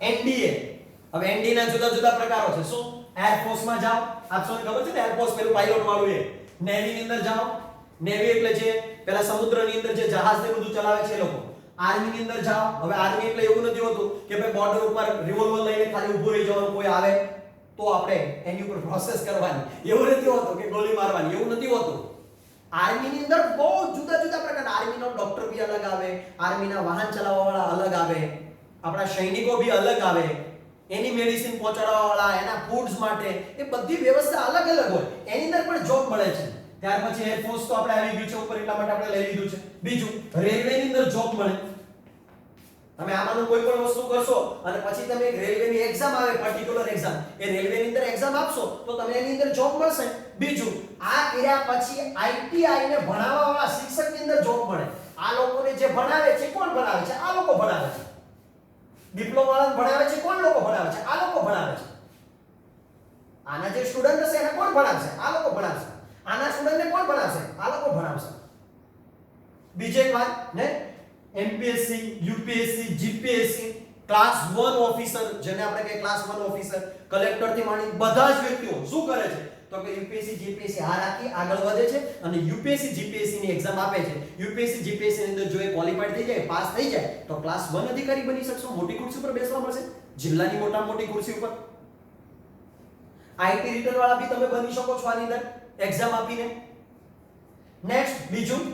એનડીએ, હવે એનડી ના જુદા જુદા પ્રકારો છે. શું? એરફોર્સમાં જાઓ, આપને ખબર છે ને એરફોર્સ પેલું પાયલોટ વાળું એ. નેવી ની અંદર જાઓ, નેવી એટલે જે પેલા સમુદ્રની અંદર જે જહાજ ને બધું ચલાવે છે એ લોકો. આર્મી ની અંદર જાઓ, હવે આર્મી એટલે એવું નથી હોતું કે ભાઈ બોર્ડર ઉપર રિવોલ્વર લઈને ખાલી ઊભું રહી જવાનું, કોઈ આવે તો આપણે એની ઉપર પ્રોસેસ કરવાની, એવું નથી હોતું કે ગોળી મારવાની, એવું નથી હોતું. આર્મી ની અંદર બહુ જુદા જુદા પ્રકારના, આર્મીનો ડોક્ટર બી અલગ આવે, આર્મીના વાહન ચલાવવા વાળા અલગ આવે, આપણા સૈનિકો બી અલગ આવે, એની મેડિસિન પહોંચાડવા વાળા, એના ફૂડ્સ માટે, એ બધી વ્યવસ્થા અલગ અલગ હોય. એની અંદર પણ જોબ મળે છે. ત્યાર પછી એરફોર્સ તો આપણે આવી ગયું છે ઉપર, એટલા માટે આપણે લઈ લીધું છે. બીજું રેલવેની અંદર જોબ મળે. તમે આમાંનું કોઈ પણ વસ્તુ કરશો અને પછી તમે એક રેલવેની એક્ઝામ આવે, પર્ટિક્યુલર એક્ઝામ, એ રેલવેની અંદર એક્ઝામ આપશો તો તમને એની અંદર જોબ મળશે. બીજું આ કર્યા પછી આઈટીઆઈ ને ભણાવવા વાળા શિક્ષકની અંદર જોબ મળે. આ લોકોને જે ભણાવે છે કોણ ભણાવે છે? આ લોકો ભણાવે છે. ડિપ્લોમા વાળા ભણાવે છે કોણ લોકો ભણાવે છે? આ લોકો ભણાવે છે. આના જે સ્ટુડન્ટ હશે એને કોણ ભણાવશે? આ લોકો ભણાવશે. આના સ્ટુડન્ટને કોણ ભણાવશે? આ લોકો ભણાવશે. બીજી એક વાત ને, એમપીએસસી, યુપીએસસી, જીપીએસસી, ક્લાસ 1 ઓફિસર, જેને આપણે કહે ક્લાસ 1 ઓફિસર, કલેક્ટર થી માંડી બધા જ વ્યક્તિઓ શું કરે છે તો કે યુપીએસસી, જીપીએસસી આ રાખી આગળ વધે છે અને યુપીએસસી, જીપીએસસી ની એક્ઝામ આપે છે. યુપીએસસી, જીપીએસસી ની અંદર જો એ ક્વોલિફાઈડ થઈ જાય, પાસ થઈ જાય તો ક્લાસ 1 અધિકારી બની શકશો. મોટી ખુરશી પર બેસવા મળશે, જિલ્લાની મોટી ખુરશી ઉપર. આઈટી રિટર્ન વાળા બી તમે બની શકો છો આની અંદર એક્ઝામ આપીને. નેક્સ્ટ બીજું,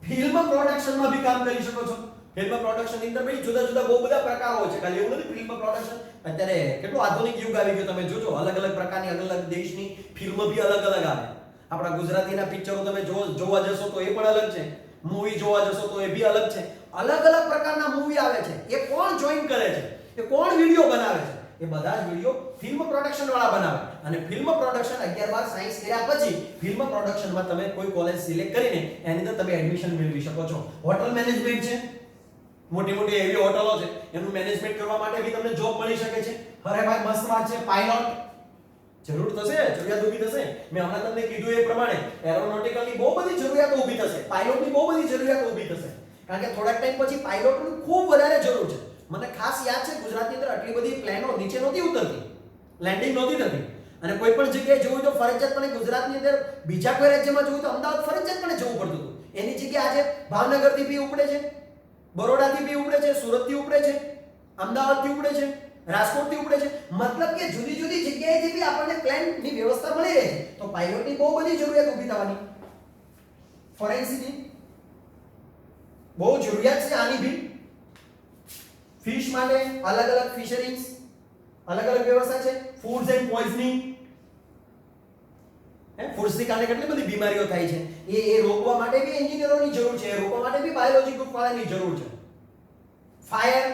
ફિલ્મ પ્રોડક્શનમાં બી કામ કરી શકો છો. ફિલ્મ પ્રોડક્શન ની અંદર ભાઈ જુદા જુદા બહુ બધા પ્રકારો હોય છે, ખાલી એવું નથી. ફિલ્મ પ્રોડક્શન અત્યારે કેટલું આધુનિક યુગ આવી ગયો, તમે જોજો અલગ અલગ પ્રકારની, અલગ અલગ દેશની ફિલ્મ બી અલગ અલગ આવે. આપણા ગુજરાતીના પિક્ચરો તમે જોવા જશો તો એ પણ અલગ છે, મૂવી જોવા જશો તો એ બી અલગ છે. અલગ અલગ પ્રકારના મૂવી આવે છે. એ કોણ જોઈન કરે છે, એ કોણ વિડિયો બનાવે છે? એ બધા જ વિડિયો ફિલ્મ પ્રોડક્શન વાળા બનાવે. અને ફિલ્મ પ્રોડક્શન 11-12 સાયન્સ કર્યા પછી ફિલ્મ પ્રોડક્શનમાં તમે કોઈ કોલેજ સિલેક્ટ કરીને એની અંદર તમે એડમિશન મેળવી શકો છો. હોટલ મેનેજમેન્ટ છે, મોટી મોટી એવી હોટલો છે, એનું મેનેજમેન્ટ કરવા માટે બી તમને જોબ મળી શકે છે. અરે ભાઈ મસ્ત વાત છે, પાયલોટ જરૂર થશે, જરૂરિયાત ઊભી થશે. મેં હમણાં તમને કીધું એ પ્રમાણે એરોનોટિકલની બહુ બધી જરૂરિયાતો ઊભી થશે, પાયલોટની બહુ બધી જરૂરિયાતો ઊભી થશે, કારણ કે થોડાક ટાઈમ પછી પાયલોટની ખૂબ વધારે જરૂર છે. મને ખાસ યાદ છે ગુજરાતની અંદર આટલી બધી પ્લેનો નીચે નહોતી ઉતરતી, લેન્ડિંગ નહોતી થતી, અને કોઈ પણ જગ્યાએ જવું તો ફરજિયાતપણે ગુજરાતની અંદર બીજા કોઈ રાજ્યમાં જવું તો અમદાવાદ ફરજિયાતપણે જવું પડતું હતું. એની જગ્યાએ આજે ભાવનગરથી બી ઉપડે છે, બરોડાથી બી ઉપડે છે, સુરતથી ઉપડે છે, અમદાવાદથી ઉપડે છે, રાજકોટથી ઉપડે છે. મતલબ કે જુદી જુદી જગ્યાએથી બી આપણને પ્લેનની વ્યવસ્થા મળી રહે છે. તો પાયલોટની બહુ બધી જરૂરિયાત ઊભી થવાની, ફોરેન્સિકની બહુ જરૂરિયાત છે આની બી. ફિશ માટે અલગ અલગ ફિશરીઝ, અલગ અલગ વ્યવસ્થા છે. ફૂડ્સ એન્ડ પોઈઝનિંગ, ફૂડ્સથી કારણે કેટલી બધી બીમારીઓ થાય છે, એ રોકવા માટે બી એન્જિનિયરોની જરૂર છે, રોકવા માટે બી બાયોલોજી ગ્રુપ વાળાની જરૂર છે. ફાયર,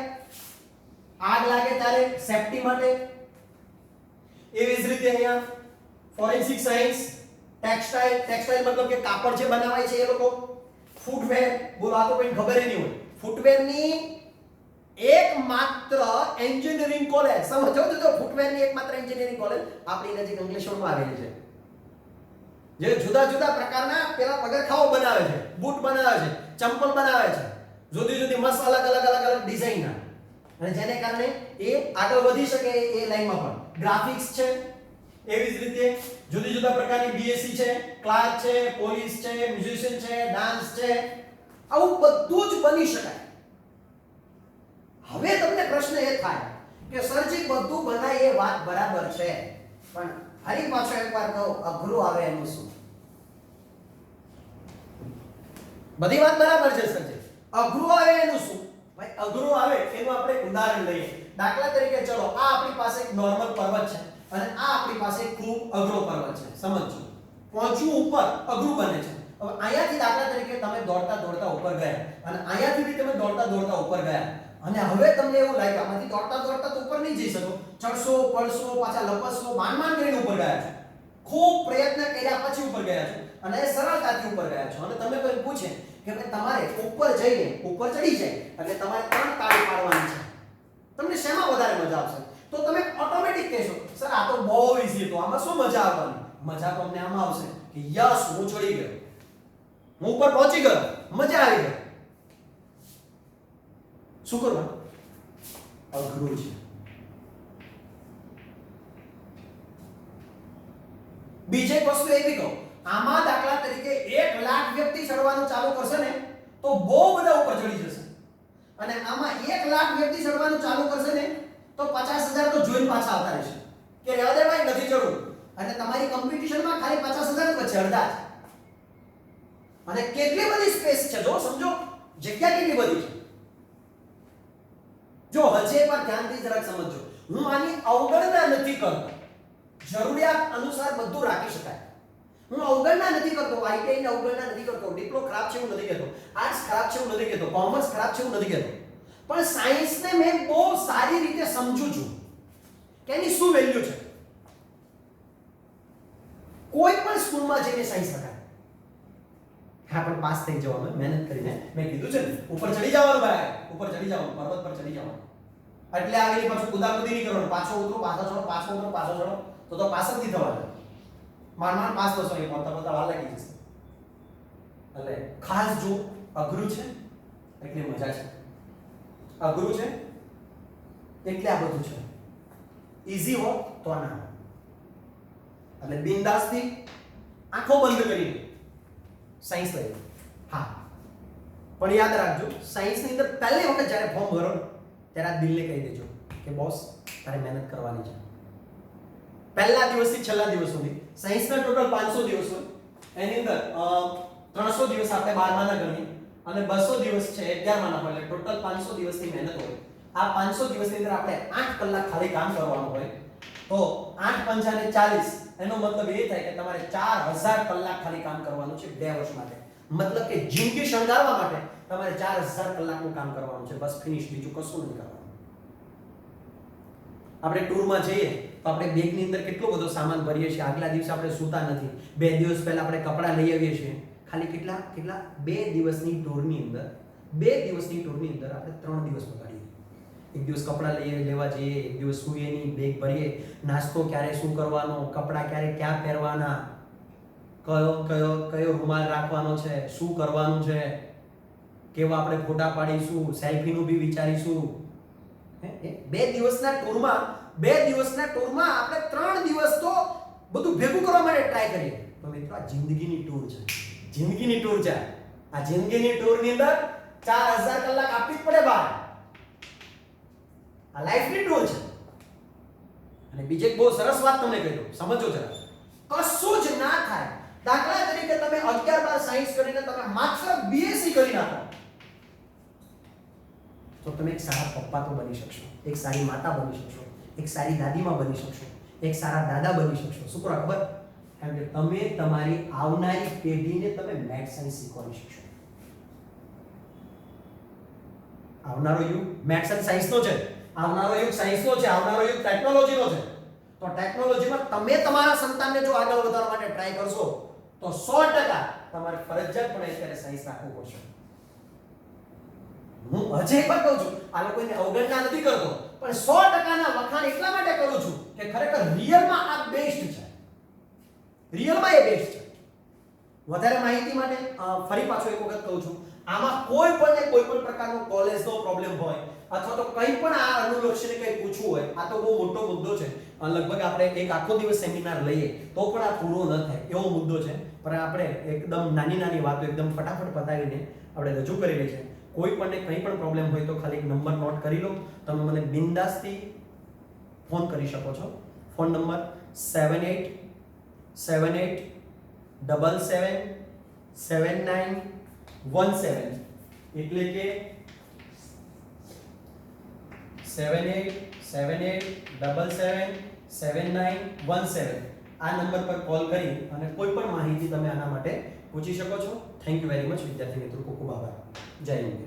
આગ લાગે ત્યારે સેફટી માટે. એવી જ રીતે અહીંયા ફોરેન્સિક સાયન્સ, ટેક્સટાઇલ મતલબ કે કાપડ જે બનાવાય છે એ લોકો. ફૂટવેર, બોલો આ તો કોઈ ખબર નહીં હોય. ફૂટવેરની એકમાત્ર એન્જિનિયરિંગ કોલેજ, સમજો તો ફૂટવેરની એકમાત્ર એન્જિનિયરિંગ કોલેજ આપણી નજીક અંકલેશ્વરમાં આવેલી છે, જે જુદા જુદા પ્રકારના પેલા પગરખાઓ બનાવે છે, બૂટ બનાવે છે, ચંપલ બનાવે છે, જુદી જુદી મસ્ત અલગ અલગ ડિઝાઇનના, અને જેને કારણે એ આગળ વધી શકે એ લાઈનમાં પણ. ગ્રાફિક્સ છે, એવી જ રીતે જુદી જુદા પ્રકારની બીએસસી છે, ક્લાર્ક છે, પોલીસ છે, મ્યુઝિશિયન છે, ડાન્સ છે, આવું બધું જ બની શકાય. હવે તમને પ્રશ્ન એ થાય કે સરજી બધું બનાય એ વાત બરાબર છે, પણ ફરી પાછો એકવાર કહો અઘરું આવે એનું શું? બધી વાત બરાબર છે સરજી, અઘરું આવે એનું શું? ભાઈ અઘરું આવે એનું આપણે ઉદાહરણ લઈએ. દાખલા તરીકે ચલો આ આપણી પાસે એક નોર્મલ પર્વત છે અને આ આપણી પાસે ખૂબ અઘરો પર્વત છે. સમજો પહોંચવું ઉપર અઘરું બને છે. હવે અહીંયાથી દાખલા તરીકે તમે દોડતા દોડતા ઉપર ગયા અને અહીંયાથી બી તમે દોડતા દોડતા ઉપર ગયા, અને હવે તમને એવું લાગે આમાંથી દોડતા દોડતા તો ઉપર નહીં જઈ શકો, ચડશો પડશો પાછા લપસશો, માંડ કરીને ઉપર ગયા છો, ખૂબ પ્રયત્ન કર્યા પછી ઉપર ગયા છો અને સરળતાથી ઉપર ગયા છો. અને તમે કોઈ પૂછે કે ભાઈ તમારે ઉપર જઈને ઉપર ચડી જાય એટલે તમારે 3 તાળી પાડવાની છે, તમને શેમાં વધારે મજા આવશે? તો તમે ઓટોમેટિક કહેશો સર આ તો બહુ ઈઝી, તો આમાં શું મજા આવવાની? મજા તો અમને આમાં આવશે કે યસ હું ચડી ગયો, હું ઉપર પહોંચી ગયો, મજા આવી ગઈ. શું કરવાનું? અઘરું છે. બીજી એક વસ્તુ એ બી કહું, આમાં દાખલા તરીકે 1 લાખ વ્યક્તિ ચડવાનું ચાલુ કરશે ને તો બહુ બધા ઉપર ચડી જશે, અને આમાં 1 લાખ વ્યક્તિ ચડવાનું ચાલુ કરશે ને તો 50,000 તો જોઈને પાછા આવતા રહેશે કે રહેવા દે ભાઈ નથી ચડવું, અને તમારી કોમ્પિટિશનમાં ખાલી 50,000 જ બચે, અડધા જ. અને કેટલી બધી સ્પેસ છે, જો સમજો જગ્યા કેટલી બધી છે. જો હજે એકવાર ધ્યાનથી જરાક સમજો, હું આની અવગણના નથી કરતો, જરૂરિયાત અનુસાર બધું રાખી શકાય. હું અવગણના નથી કરતો, આઈટીઆઈ ની અવગણના નથી કરતો, ડિપ્લો ખરાબ છે એવું નથી કહેતો, આર્ટ્સ ખરાબ છે એવું નથી કહેતો, કોમર્સ ખરાબ છે એવું નથી કહેતો, પણ સાયન્સને મેં બહુ સારી રીતે સમજું છું કે એની શું વેલ્યુ છે. કોઈ પણ સ્કૂલમાં જઈને સાયન્સ લખાય, હા પણ પાસ થઈ જવાનું, મહેનત કરીને. મેં કીધું છે ને ઉપર ચડી જવાનું, ભાઈ ઉપર ચડી જવાનું, પર્વત પર ચડી જવાનું, એટલે આગળ પાછું કુદાકુદી નહીં કરવાનું, પાછો ઉતરો પાછો ચડો, પાછો ઉતરો પાછો ચડો, તો પાસ જ નહીં થવાનું. માંડ પાસ થશો, એ પોતા વાર લાગી જશે. એટલે ખાસ જો અઘરું છે એટલે મજા છે, અઘરું છે એટલે આ બધું છે, ઈઝી હો તો ના હો. એટલે બિંદાસથી આંખો બંધ કરીને સાયન્સ લઈ. હા પણ યાદ રાખજો, સાયન્સની અંદર પહેલી વખત જ્યારે ફોર્મ ભરો ત્યારે આ દિલને કહી દેજો કે બોસ તારે મહેનત કરવાની છે. પહેલા દિવસથી છેલ્લા દિવસ સુધી સાયન્સના ટોટલ 500 દિવસ હોય, એની અંદર 300 દિવસ આપણે 12માના ગણીએ અને 200 દિવસ છે 11માના હોય, એટલે ટોટલ 500 દિવસની મહેનત હોય. આ 500 દિવસની અંદર આપણે 8 કલાક ખાલી કામ કરવાનું હોય, તો 8 પંચાને 40, એનો મતલબ એ થાય કે તમારે 4000 કલાક ખાલી કામ કરવાનું છે 2 વર્ષ માટે. મતલબ કે જિંદગી શણગારવા માટે તમારે 4000 કલાકનું કામ કરવાનું છે, બસ ફિનિશ, બીજું કશું નથી કરવાનું. આપણે ટૂરમાં જઈએ તો આપણે બેગની અંદર કેટલો બધો સામાન ભરીએ છીએ, આગલા દિવસે આપણે સૂતા નથી, 2 દિવસ પહેલા આપણે કપડાં લઈ આવીએ છીએ. ખાલી કેટલા 2 દિવસની ટૂરની અંદર 2 દિવસની ટૂરની અંદર આપણે 3 દિવસ બગાડીએ. એક દિવસ કપડાં લેવા જઈએ, એક દિવસ સૂઈએ નહીં, બેગ ભરીએ, નાસ્તો ક્યારે શું કરવાનો, કપડાં ક્યારે ક્યાં પહેરવાના, કયો રૂમાલ રાખવાનો છે, શું કરવાનું છે, કેવા આપણે ફોટા પાડીશું, સેલ્ફીનું બી વિચારીશું. 2 દિવસના ટૂરમાં આપણે 3 દિવસ તો બધું ભેગું કરવા માટે ટ્રાય કરીએ. તો મિત્રો આ જિંદગીની ટૂર છે. આ જિંદગીની ટૂરની અંદર 4000 કલાક આપવી જ પડે બહાર. આ લાઈફની ટૂર છે. અને બીજી એક બહુ સરસ વાત તમને કહી દઉં, સમજો જરા. કશું જ ના થાય. દાખલા તરીકે તમે 11-12 સાયન્સ કરીને તમે માત્ર બીએસસી કરી નાખો, તો તમે એક સારા પપ્પા તો બની શકશો, એક સારી માતા બની શકશો, એક સારી દાદીમાં બની શકશો, એક સારા દાદા બની શકશો. શું કરો ખબર? કારણ કે તમે તમારી આવનારી પેઢીને તમે મેથ્સ સાયન્સ શીખવાડી શકશો. આવનારો યુગ મેથ્સ અને સાયન્સનો છે, આવનારો યુગ સાયન્સનો છે, આવનારો યુગ ટેકનોલોજીનો છે. તો ટેકનોલોજીમાં તમે તમારા સંતાનને જો આગળ વધારવા માટે ટ્રાય કરશો, તો 100% તમારે ફરજિયાતપણે અત્યારે સાયન્સ રાખવું પડશે. હું હજે પણ કહું છું, આ લોકોને અવગણના નથી કરતો, પણ 100% ના વખાણ એટલા માટે કરું છું કે ખરેખર રિયલમાં આ બેસ્ટ છે. રિયલમાં એ બેસ્ટ છે. વધારે માહિતી માટે ફરી પાછો એક વખત કહું છું, આમાં કોઈ પણ પ્રકારનો કોલેજનો પ્રોબ્લેમ હોય અથવા તો કંઈ પણ આ અનુલક્ષીને કંઈ પૂછવું હોય, આ તો બહુ મોટો મુદ્દો છે. લગભગ આપણે એક આખો દિવસ સેમિનાર લઈએ તો પણ આ પૂરો ન થાય એવો મુદ્દો છે. પણ આપણે એકદમ નાની વાતો એકદમ ફટાફટ પતાવીને આપણે રજૂ કરેલી છે. કોઈ પણ કંઈ પણ પ્રોબ્લેમ હોય તો ખાલી એક નંબર નોટ કરી લો. તમે મને બિંદાસથી ફોન કરી શકો છો. ફોન નંબર 7878777917, એટલે કે 7878777917. આ નંબર પર કોલ કરી અને કોઈ પણ માહિતી તમે આના માટે પૂછી શકો છો. થેન્ક યુ વેરી મચ વિદ્યાર્થી મિત્રો, ખૂબ ખૂબ આભાર. જય હિન્દ.